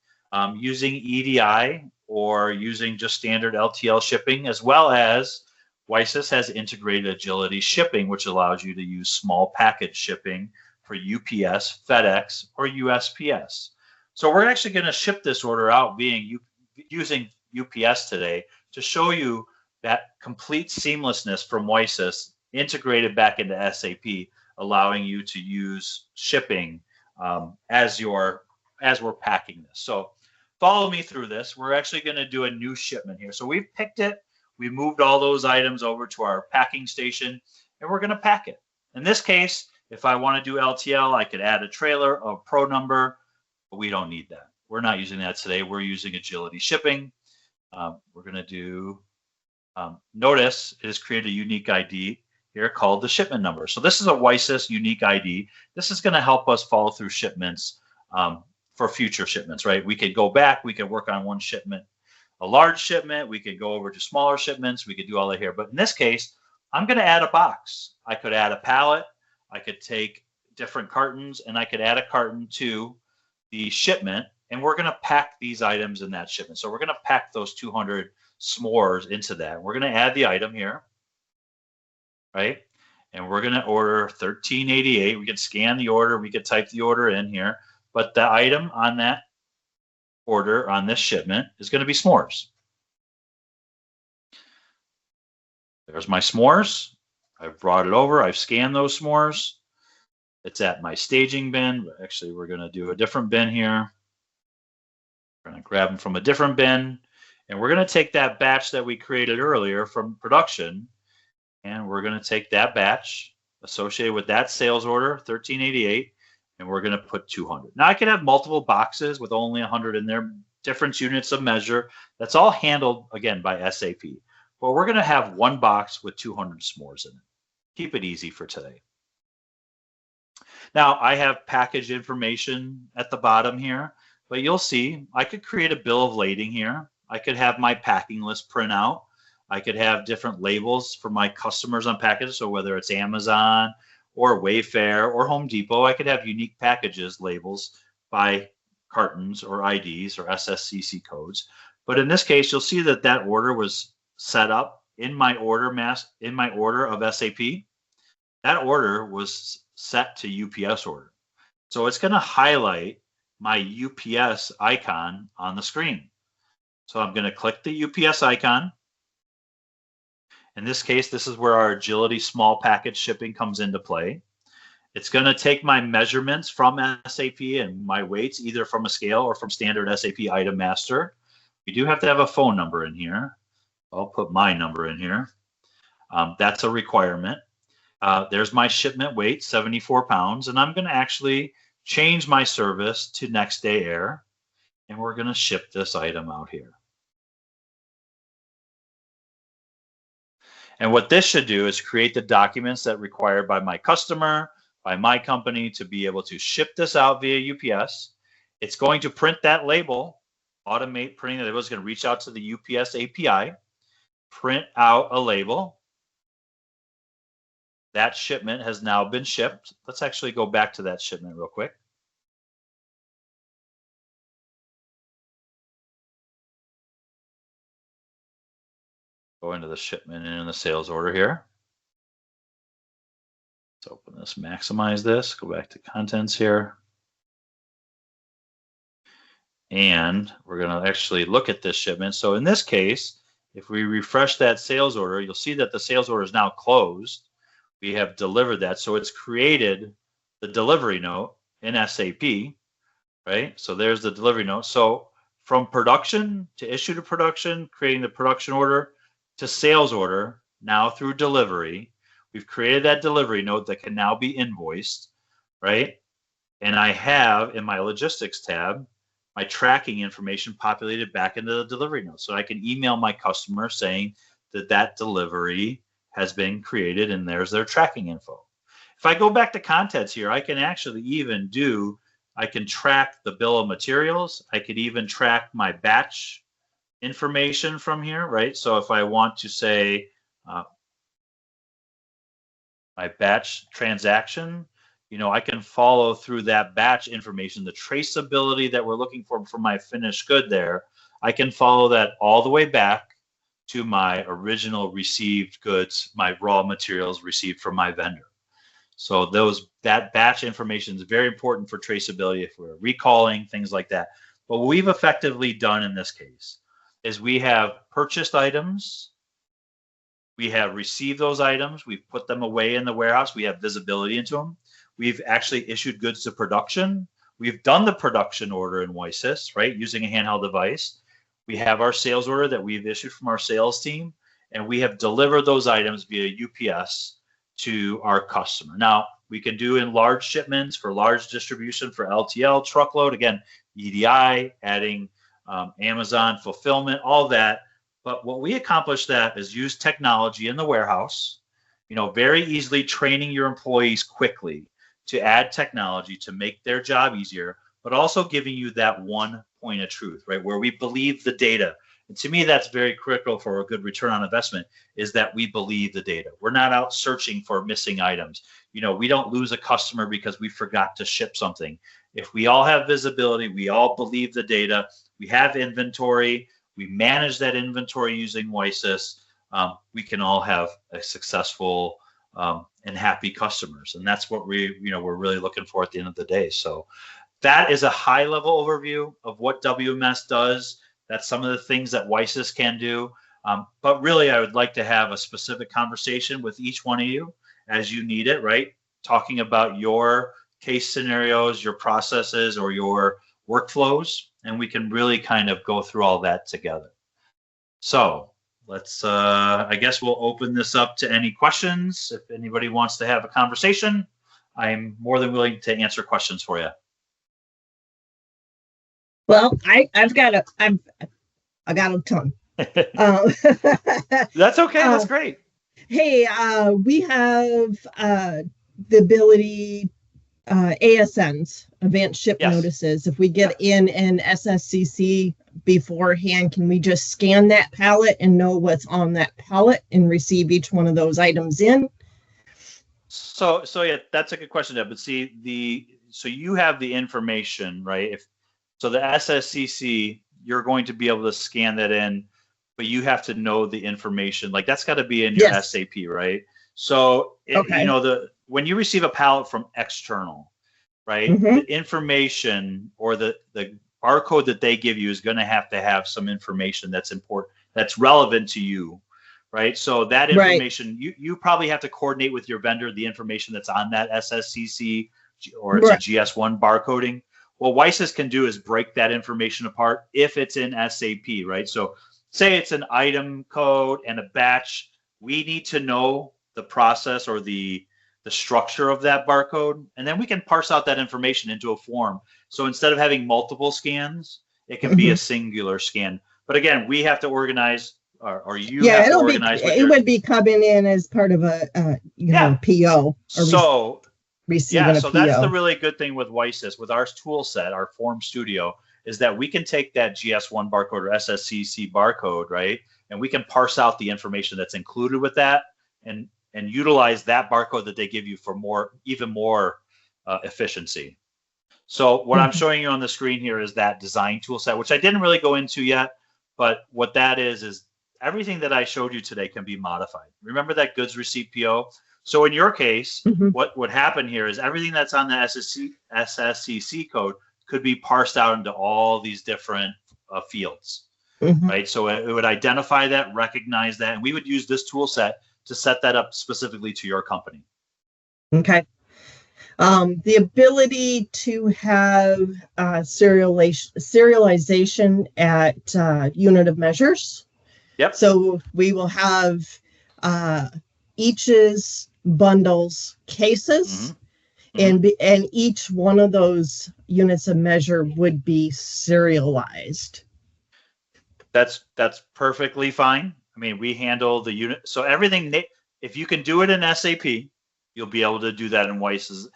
using EDI or using just standard LTL shipping, as well as WiSys has integrated agility shipping, which allows you to use small package shipping for UPS, FedEx, or USPS. So we're actually going to ship this order out using UPS today to show you that complete seamlessness from WiSys integrated back into SAP, allowing you to use shipping as we're packing this. So follow me through this. We're actually going to do a new shipment here. So we've picked it. We moved all those items over to our packing station, and we're going to pack it. In this case, if I want to do LTL, I could add a trailer, a pro number, but we don't need that. We're not using that today. We're using agility shipping. We're going to do notice it has created a unique ID here called the shipment number. So this is a WiSys unique ID. This is going to help us follow through shipments for future shipments, right? We could go back, we could work on one shipment, a large shipment, we could go over to smaller shipments, we could do all that here. But in this case, I'm going to add a box. I could add a pallet, I could take different cartons, and I could add a carton to the shipment, and we're going to pack these items in that shipment. So we're going to pack those 200 s'mores into that. We're going to add the item here, right? And we're going to order 1388. We could scan the order. We could type the order in here. But the item on that order on this shipment is going to be s'mores. There's my s'mores. I've brought it over. I've scanned those s'mores. It's at my staging bin. Actually, we're going to do a different bin here. We're going to grab them from a different bin. And we're going to take that batch that we created earlier from production, and we're going to take that batch associated with that sales order, 1388, and we're going to put 200. Now, I could have multiple boxes with only 100 in there, different units of measure. That's all handled, again, by SAP. But we're going to have one box with 200 s'mores in it. Keep it easy for today. Now, I have package information at the bottom here, but you'll see I could create a bill of lading here. I could have my packing list print out. I could have different labels for my customers on packages. So whether it's Amazon or Wayfair or Home Depot, I could have unique packages labels by cartons or IDs or SSCC codes. But in this case, you'll see that that order was set up in my order of SAP. That order was set to UPS order. So it's going to highlight my UPS icon on the screen. So I'm going to click the UPS icon. In this case, this is where our agility small package shipping comes into play. It's going to take my measurements from SAP and my weights, either from a scale or from standard SAP Item Master. We do have to have a phone number in here. I'll put my number in here. That's a requirement. There's my shipment weight, 74 pounds, and I'm going to actually change my service to next day air, and we're going to ship this item out here. And what this should do is create the documents that are required by my customer, by my company to be able to ship this out via UPS. It's going to print that label, automate printing the label. It's going to reach out to the UPS API, print out a label. That shipment has now been shipped. Let's actually go back to that shipment real quick. Go into the shipment and in the sales order here. Let's open this, maximize this, go back to contents here. And we're going to actually look at this shipment. So in this case, if we refresh that sales order, you'll see that the sales order is now closed. We have delivered that. So it's created the delivery note in SAP, right? So there's the delivery note. So from production to issue to production, creating the production order to sales order, now through delivery, we've created that delivery note that can now be invoiced, right? And I have in my logistics tab, my tracking information populated back into the delivery note. So I can email my customer saying that that delivery has been created and there's their tracking info. If I go back to contents here, I can actually even I can track the bill of materials. I could even track my batch information from here, right? So if I want to say my batch transaction, I can follow through that batch information, the traceability that we're looking for my finished good there. I can follow that all the way back to my original received goods, my raw materials received from my vendor. So that batch information is very important for traceability if we're recalling, things like that. But what we've effectively done in this case is we have purchased items, we have received those items, we've put them away in the warehouse, we have visibility into them. We've actually issued goods to production. We've done the production order in WiSys, right, using a handheld device. We have our sales order that we've issued from our sales team, and we have delivered those items via UPS to our customer. Now, we can do in large shipments for large distribution for LTL, truckload, again, EDI, adding Amazon fulfillment, all that. But what we accomplish that is use technology in the warehouse, very easily training your employees quickly to add technology to make their job easier, but also giving you that one point of truth, right? Where we believe the data. And to me, that's very critical for a good return on investment, is that we believe the data. We're not out searching for missing items. We don't lose a customer because we forgot to ship something. If we all have visibility, we all believe the data, we have inventory, we manage that inventory using WiSys, we can all have a successful and happy customers. And that's what we're really looking for at the end of the day. So that is a high level overview of what WMS does. That's some of the things that WiSys can do. But really, I would like to have a specific conversation with each one of you as you need it, right? Talking about your case scenarios, your processes, or your workflows, and we can really kind of go through all that together. So let's, I guess we'll open this up to any questions. If anybody wants to have a conversation, I'm more than willing to answer questions for you. Well, I got a ton. That's okay. That's great. Hey, we have the ability, ASNs, advanced ship notices. If we get in an SSCC beforehand, can we just scan that pallet and know what's on that pallet and receive each one of those items in? So yeah, that's a good question, Deb. But see, so you have the information, right? So the SSCC, you're going to be able to scan that in, but you have to know the information. Like that's got to be in your SAP, right? So when you receive a pallet from external, right, the information or the barcode that they give you is going to have some information that's important, that's relevant to you, right? So that information, you probably have to coordinate with your vendor the information that's on that SSCC or it's a GS1 barcoding. What WiSys can do is break that information apart if it's in SAP, right? So say it's an item code and a batch. We need to know the process or the structure of that barcode, and then we can parse out that information into a form. So instead of having multiple scans, it can be a singular scan. But again, we have to organize, or you have to organize. It would be coming in as part of a PO. So receiving a PO. That's the really good thing with WiSys, with our tool set, our Form Studio, is that we can take that GS1 barcode or SSCC barcode, right? And we can parse out the information that's included with that and utilize that barcode that they give you for even more efficiency. So what I'm showing you on the screen here is that design tool set, which I didn't really go into yet, but what that is everything that I showed you today can be modified. Remember that goods receipt PO? So in your case, Mhm. what would happen here is everything that's on the SSCC code could be parsed out into all these different fields, Mhm. right? So it would identify that, recognize that, and we would use this tool set to set that up specifically to your company. Okay. The ability to have serialization at unit of measures. Yep. So we will have each's bundles cases, and each one of those units of measure would be serialized. That's perfectly fine. I mean, we handle the unit, so everything. If you can do it in SAP, you'll be able to do that in WiSys,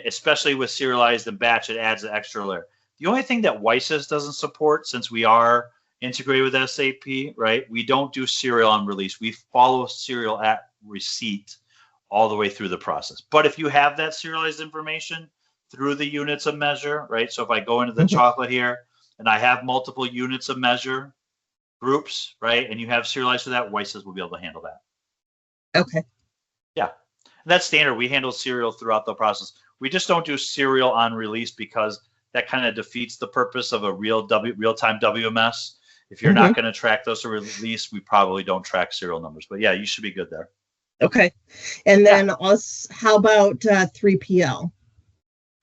especially with serialized and batch. It adds an extra layer. The only thing that WiSys doesn't support, since we are integrated with SAP, right? We don't do serial on release. We follow serial at receipt all the way through the process. But if you have that serialized information through the units of measure, right? So if I go into the chocolate here and I have multiple units of measure groups, right? And you have serialized for that, WiSys will be able to handle that. Okay. Yeah. And that's standard. We handle serial throughout the process. We just don't do serial on release because that kind of defeats the purpose of a real-time WMS. If you're not going to track those to release, we probably don't track serial numbers. But yeah, you should be good there. Okay. And then how about 3PL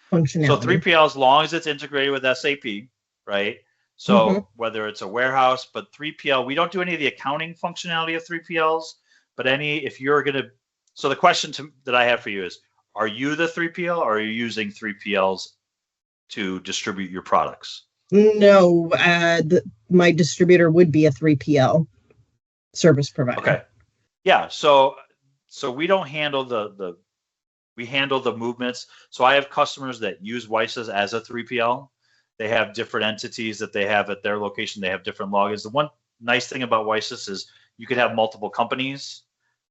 functionality? So 3PL, as long as it's integrated with SAP, right? So whether it's a warehouse, but 3PL, we don't do any of the accounting functionality of 3PLs, but if you're going to, so the question that I have for you is, are you the 3PL or are you using 3PLs to distribute your products? No, my distributor would be a 3PL service provider. Okay. Yeah. So we don't handle we handle the movements. So I have customers that use WiSys as a 3PL. They have different entities that they have at their location. They have different logins. The one nice thing about WiSys is you could have multiple companies.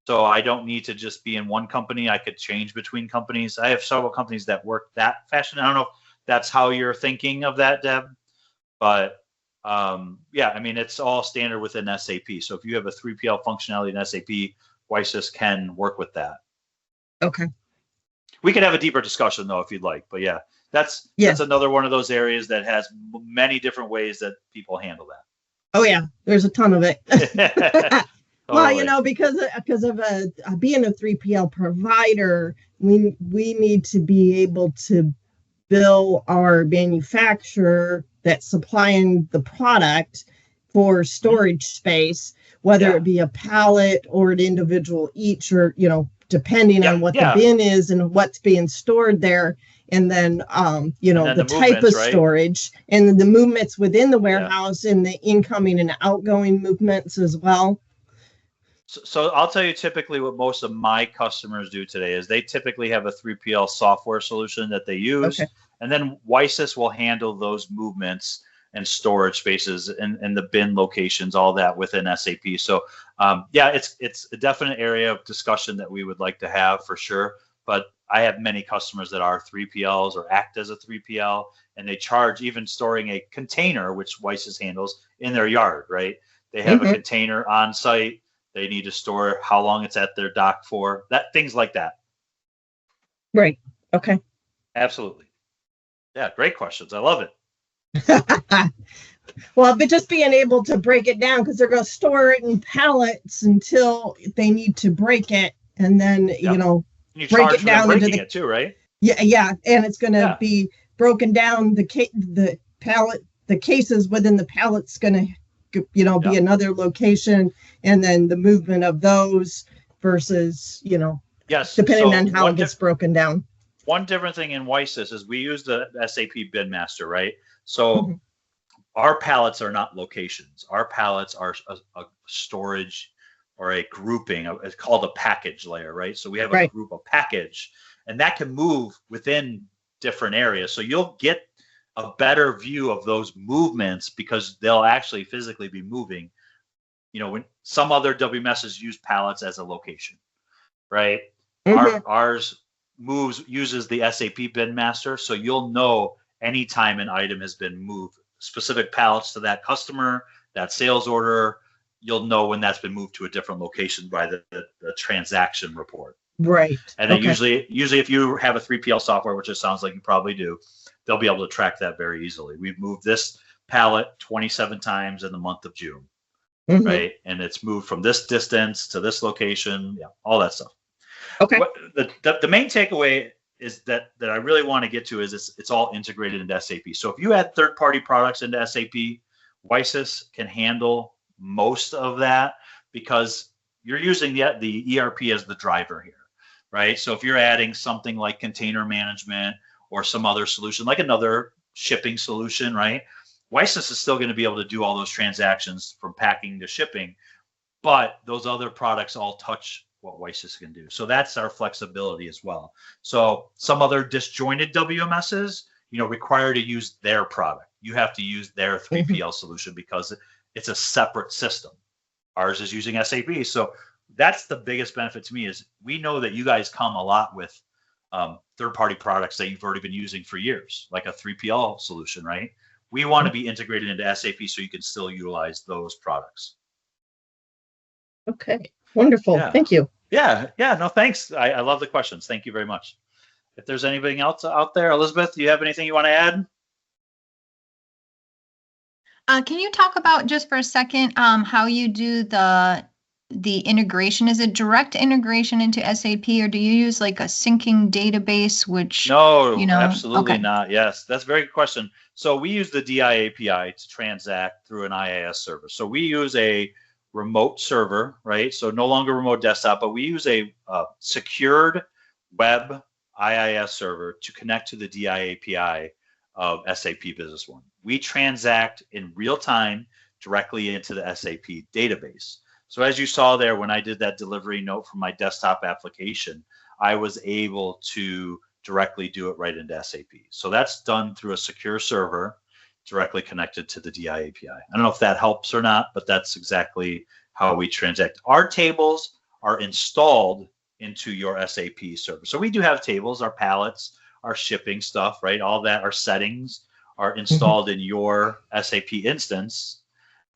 So I don't need to just be in one company. I could change between companies. I have several companies that work that fashion. I don't know if that's how you're thinking of that, Deb. But yeah, I mean, it's all standard within SAP. So if you have a 3PL functionality in SAP, WiSys can work with that. Okay. We could have a deeper discussion though, if you'd like. But yeah, that's another one of those areas that has many different ways that people handle that. Oh yeah, there's a ton of it. Well, Totally. because of being a 3PL provider, we need to be able to bill our manufacturer that's supplying the product for storage space, whether it be a pallet or an individual each, or depending on what the bin is and what's being stored there. And then, the type of storage and the movements within the warehouse and the incoming and outgoing movements as well. So I'll tell you typically what most of my customers do today is they typically have a 3PL software solution that they use. Okay. And then WiSys will handle those movements and storage spaces and the bin locations, all that within SAP. So it's a definite area of discussion that we would like to have for sure. But I have many customers that are 3PLs or act as a 3PL, and they charge even storing a container, which WiSys handles, in their yard, right? They have a container on site. They need to store how long it's at their dock for, things like that. Right. Okay. Absolutely. Yeah, great questions. I love it. Well, but just being able to break it down, because they're going to store it in pallets until they need to break it, and then you break it down into it too, right? Yeah, and it's going to be broken down. The pallet, the cases within the pallet's going to be another location, and then the movement of those versus depending on how it gets broken down. One different thing in WiSys is we use the SAP Bin Master, right? So our pallets are not locations. Our pallets are a storage or a grouping. It's called a package layer, right? So we have a group of package, and that can move within different areas. So you'll get a better view of those movements because they'll actually physically be moving. When some other WMSs use pallets as a location, right? Ours uses the SAP Bin Master, so you'll know anytime an item has been moved, specific pallets to that customer, that sales order, you'll know when that's been moved to a different location by the transaction report. Right. And then Okay. usually if you have a 3PL software, which it sounds like you probably do, they'll be able to track that very easily. We've moved this pallet 27 times in the month of June, Hmm. right? And it's moved from this distance to this location, yeah, all that stuff. Okay. What the main takeaway is that I really want to get to is it's all integrated into SAP. So if you add third-party products into SAP, WiSys can handle most of that because you're using the ERP as the driver here, right? So if you're adding something like container management or some other solution, like another shipping solution, right? WiSys is still going to be able to do all those transactions from packing to shipping, but those other products all touch what WiSys can do. So that's our flexibility as well. So some other disjointed WMSs, require to use their product. You have to use their 3PL solution because it's a separate system. Ours is using SAP. So that's the biggest benefit to me is we know that you guys come a lot with third-party products that you've already been using for years, like a 3PL solution, right? We want to be integrated into SAP so you can still utilize those products. Okay. Wonderful. Yeah. Thank you. Yeah. No, thanks. I love the questions. Thank you very much. If there's anything else out there, Elizabeth, do you have anything you want to add? Can you talk about just for a second how you do the integration? Is it direct integration into SAP, or do you use like a syncing database, which, No, absolutely okay. not. Yes, that's a very good question. So we use the DI API to transact through an IIS server. So we use a remote server, right? So no longer remote desktop, but we use a secured web IIS server to connect to the DI API of SAP Business One. We transact in real time directly into the SAP database. So as you saw there, when I did that delivery note from my desktop application, I was able to directly do it right into SAP. So that's done through a secure server directly connected to the DI API. I don't know if that helps or not, but that's exactly how we transact. Our tables are installed into your SAP server. So we do have tables, our pallets, our shipping stuff, right? All that, our settings are installed in your SAP instance.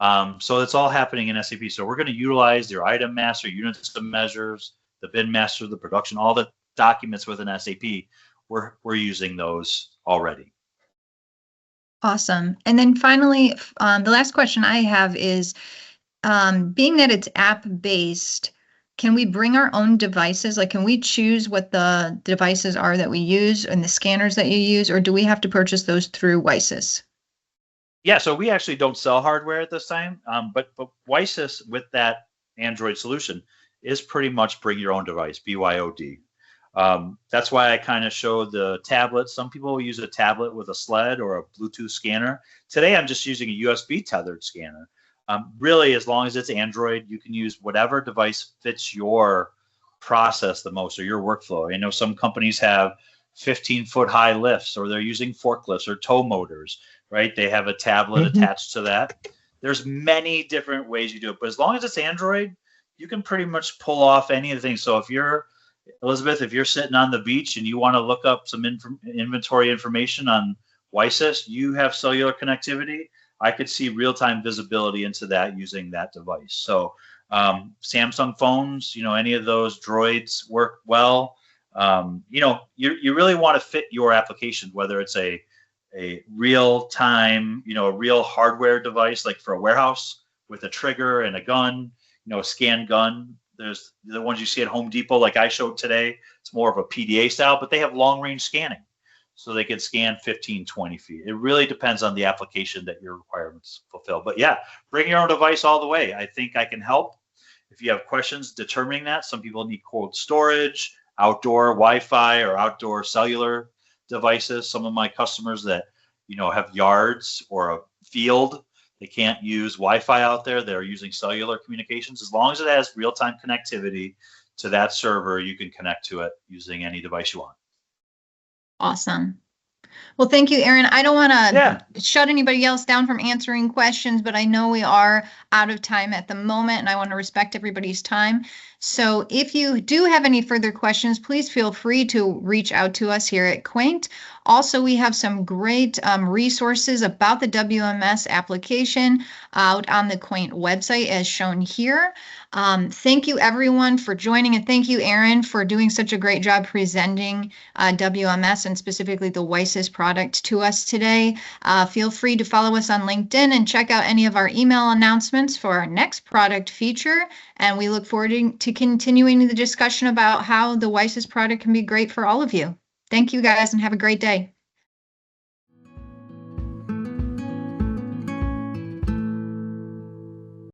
So it's all happening in SAP. So we're going to utilize your item master, units of measures, the bin master, the production, all the documents within SAP. We're using those already. Awesome. And then finally, the last question I have is, being that it's app-based, can we bring our own devices? Like, can we choose what the devices are that we use and the scanners that you use, or do we have to purchase those through WiSys? Yeah, so we actually don't sell hardware at this time, but WiSys with that Android solution is pretty much bring your own device, BYOD. That's why I kind of showed the tablet. Some people use a tablet with a sled or a Bluetooth scanner. Today, I'm just using a USB tethered scanner. Really, as long as it's Android, you can use whatever device fits your process the most or your workflow. I know some companies have 15-foot high lifts, or they're using forklifts or tow motors, right? They have a tablet attached to that. There's many different ways you do it, but as long as it's Android, you can pretty much pull off any of the things. So if you're Elizabeth, if you're sitting on the beach and you want to look up some inventory information on WiSys, you have cellular connectivity. I could see real-time visibility into that using that device. So Samsung phones, any of those droids work well. You really want to fit your application, whether it's a real-time, a real hardware device like for a warehouse with a trigger and a gun, a scan gun. There's the ones you see at Home Depot, like I showed today. It's more of a PDA style, but they have long-range scanning. So they can scan 15, 20 feet. It really depends on the application that your requirements fulfill. But yeah, bring your own device all the way. I think I can help. If you have questions determining that, some people need cold storage, outdoor Wi-Fi, or outdoor cellular devices. Some of my customers that, have yards or a field, they can't use Wi-Fi out there. They're using cellular communications. As long as it has real-time connectivity to that server, you can connect to it using any device you want. Awesome. Well, thank you, Aaron. I don't want to shut anybody else down from answering questions, but I know we are out of time at the moment, and I want to respect everybody's time. So if you do have any further questions, please feel free to reach out to us here at Quaint. Also, we have some great resources about the WMS application out on the Quaint website as shown here. Thank you everyone for joining, and thank you, Erin, for doing such a great job presenting WMS and specifically the WiSys product to us today. Feel free to follow us on LinkedIn and check out any of our email announcements for our next product feature. And we look forward to continuing the discussion about how the WiSys product can be great for all of you. Thank you guys and have a great day.